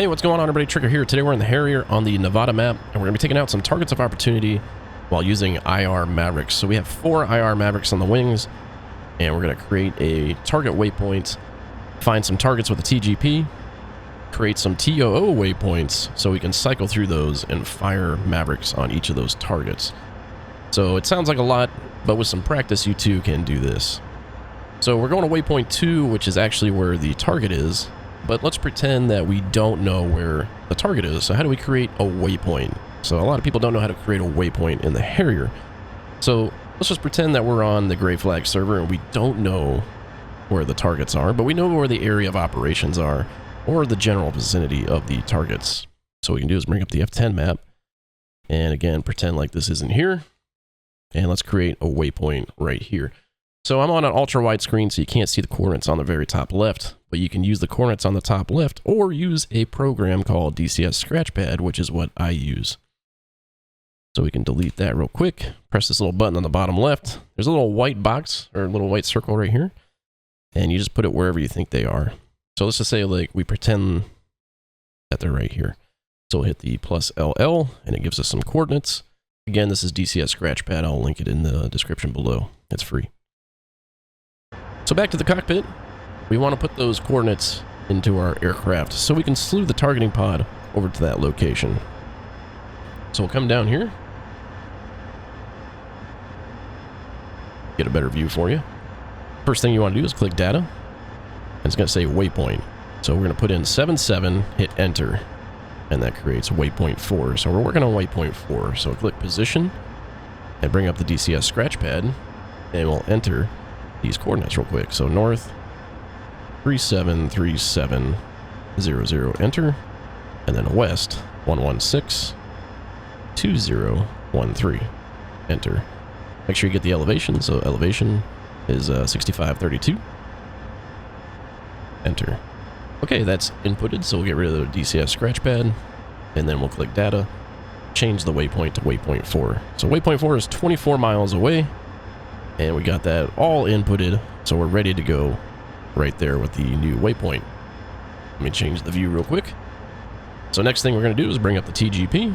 Hey, what's going on, everybody? TrackIR here. Today we're in the Harrier on the Nevada map, and we're going to be taking out some targets of opportunity while using IR Mavericks. So we have 4 IR Mavericks on the wings, and we're going to create a target waypoint, find some targets with a TGP, create some TOO waypoints so we can cycle through those and fire Mavericks on each of those targets. So it sounds like a lot, but with some practice you too can do this. So we're going to waypoint 2, which is actually where the target is. But let's pretend that we don't know where the target is. So how do we create a waypoint? So a lot of people don't know how to create a waypoint in the Harrier. So let's just pretend that we're on the gray flag server and we don't know where the targets are, but we know where the area of operations are or the general vicinity of the targets. So what we can do is bring up the F10 map and again, pretend like this isn't here. And let's create a waypoint right here. So I'm on an ultra wide screen, so you can't see the coordinates on the very top left, but you can use the coordinates on the top left or use a program called DCS Scratchpad, which is what I use. So we can delete that real quick. Press this little button on the bottom left. There's a little white box or a little white circle right here, and you just put it wherever you think they are. So let's just say like we pretend that they're right here. So we'll hit the plus LL and it gives us some coordinates. Again, this is DCS Scratchpad. I'll link it in the description below. It's free. So back to the cockpit, we want to put those coordinates into our aircraft so we can slew the targeting pod over to that location. So we'll come down here, get a better view for you. First thing you want to do is click data, and it's going to say waypoint. So we're going to put in 77, hit enter, and that creates waypoint 4. So we're working on waypoint 4. So click position and bring up the DCS Scratchpad, and we'll enter these coordinates real quick. So north 373700, enter, and then west 1162013, enter. Make sure you get the elevation. So elevation is 6532, enter. Okay, that's inputted, so we'll get rid of the DCS Scratchpad, and then we'll click data, change the waypoint to waypoint 4. So waypoint 4 is 24 miles away. And we got that all inputted, so we're ready to go right there with the new waypoint. Let me change the view real quick. So next thing we're going to do is bring up the TGP,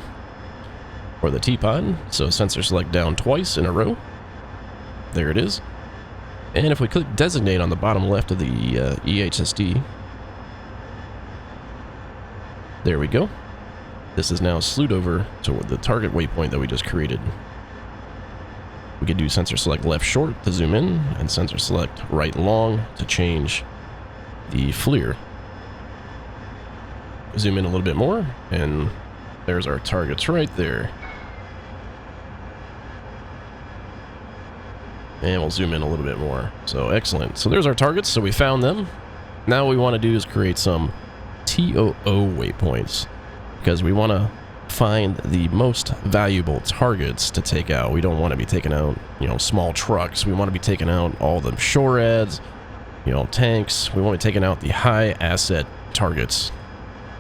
or the T-pod. So sensor select down twice in a row. There it is. And if we click designate on the bottom left of the EHSD, there we go. This is now slewed over to the target waypoint that we just created. We could do sensor select left short to zoom in, and sensor select right long to change the FLIR. Zoom in a little bit more, and there's our targets right there. And we'll zoom in a little bit more. So excellent. So there's our targets. So we found them. Now what we want to do is create some TOO waypoints, because we want to find the most valuable targets to take out. We don't want to be taking out, small trucks. We want to be taking out all the SHORADs, tanks. We want to be taking out the high asset targets.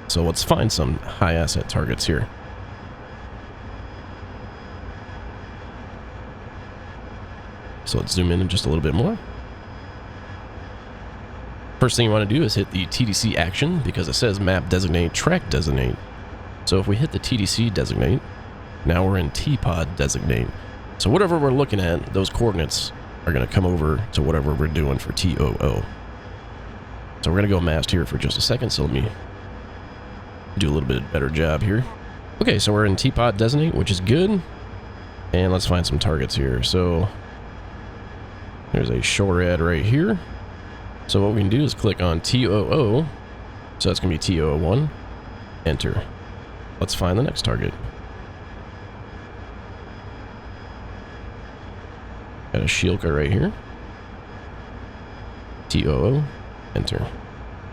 So let's find some high asset targets here. So let's zoom in just a little bit more. First thing you want to do is hit the TDC action, because it says map designate, track designate. So if we hit the TDC designate, now we're in T-pod designate. So whatever we're looking at, those coordinates are going to come over to whatever we're doing for TOO. So we're going to go mast here for just a second. So let me do a little bit better job here. Okay, so we're in T-pod designate, which is good. And let's find some targets here. So there's a SHORAD right here. So what we can do is click on TOO. So that's going to be TOO1. Enter. Let's find the next target. Got a Shilka right here. TOO, enter.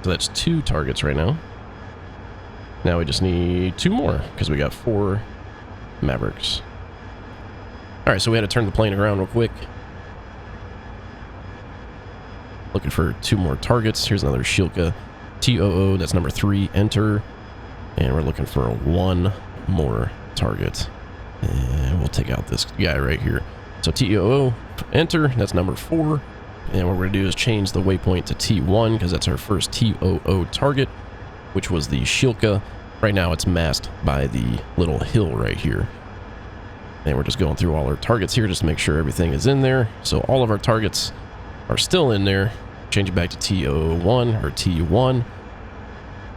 So that's 2 targets right now. Now we just need 2 more, because we got 4 Mavericks. Alright, so we had to turn the plane around real quick. Looking for 2 more targets. Here's another Shilka. TOO, that's number 3, enter. And we're looking for 1 more target. And we'll take out this guy right here. So TOO, enter, that's number 4. And what we're going to do is change the waypoint to T1, because that's our first TOO target. which was the Shilka. Right now it's masked by the little hill right here. And we're just going through all our targets here just to make sure everything is in there. So all of our targets are still in there. Change it back to T001 or T1.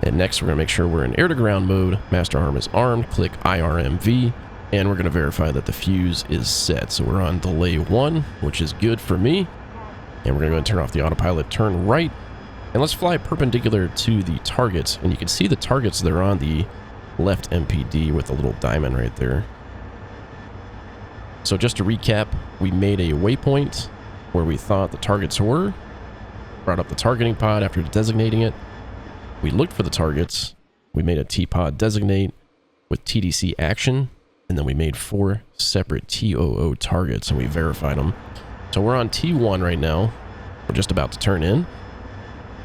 And next we're going to make sure we're in air-to-ground mode. Master arm is armed. Click IRMV. And we're going to verify that the fuse is set. So we're on delay 1, which is good for me. And we're going to go and turn off the autopilot, turn right. And let's fly perpendicular to the targets. And you can see the targets that are on the left MPD with the little diamond right there. So just to recap, we made a waypoint where we thought the targets were. Brought up the targeting pod after designating it. We looked for the targets. We made a T-pod designate with TDC action. And then we made 4 separate TOO targets and we verified them. So we're on T1 right now. We're just about to turn in.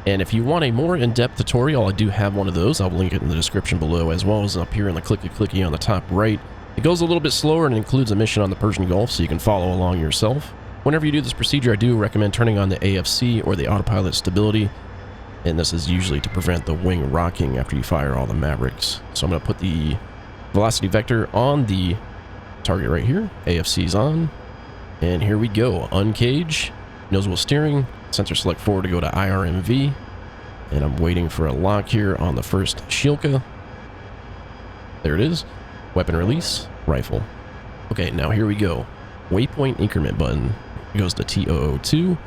And if you want a more in-depth tutorial, I do have one of those. I'll link it in the description below, as well as up here in the clicky-clicky on the top right. It goes a little bit slower and includes a mission on the Persian Gulf, so you can follow along yourself. Whenever you do this procedure, I do recommend turning on the AFC or the autopilot stability. And this is usually to prevent the wing rocking after you fire all the Mavericks. So I'm going to put the velocity vector on the target right here. AFC's on. And here we go. Uncage. Nose wheel steering. Sensor select forward to go to IRMV. And I'm waiting for a lock here on the first Shilka. There it is. Weapon release. Rifle. Okay, now here we go. Waypoint increment button. It goes to T002.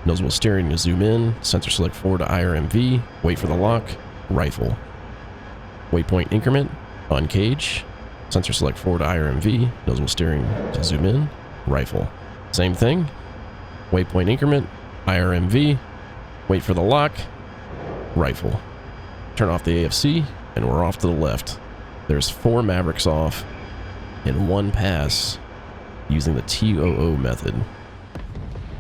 Nose wheel steering to zoom in. Sensor select forward to IRMV. Wait for the lock. Rifle. Waypoint increment. Uncage. Sensor select forward to IRMV. Nose wheel steering to zoom in. Rifle. Same thing. Waypoint increment. IRMV. Wait for the lock. Rifle. Turn off the AFC. And we're off to the left. There's 4 Mavericks off in 1 pass using the TOO method.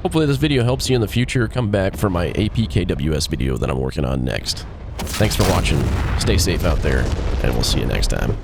Hopefully this video helps you in the future. Come back for my APKWS video that I'm working on next. Thanks for watching. Stay safe out there, and we'll see you next time.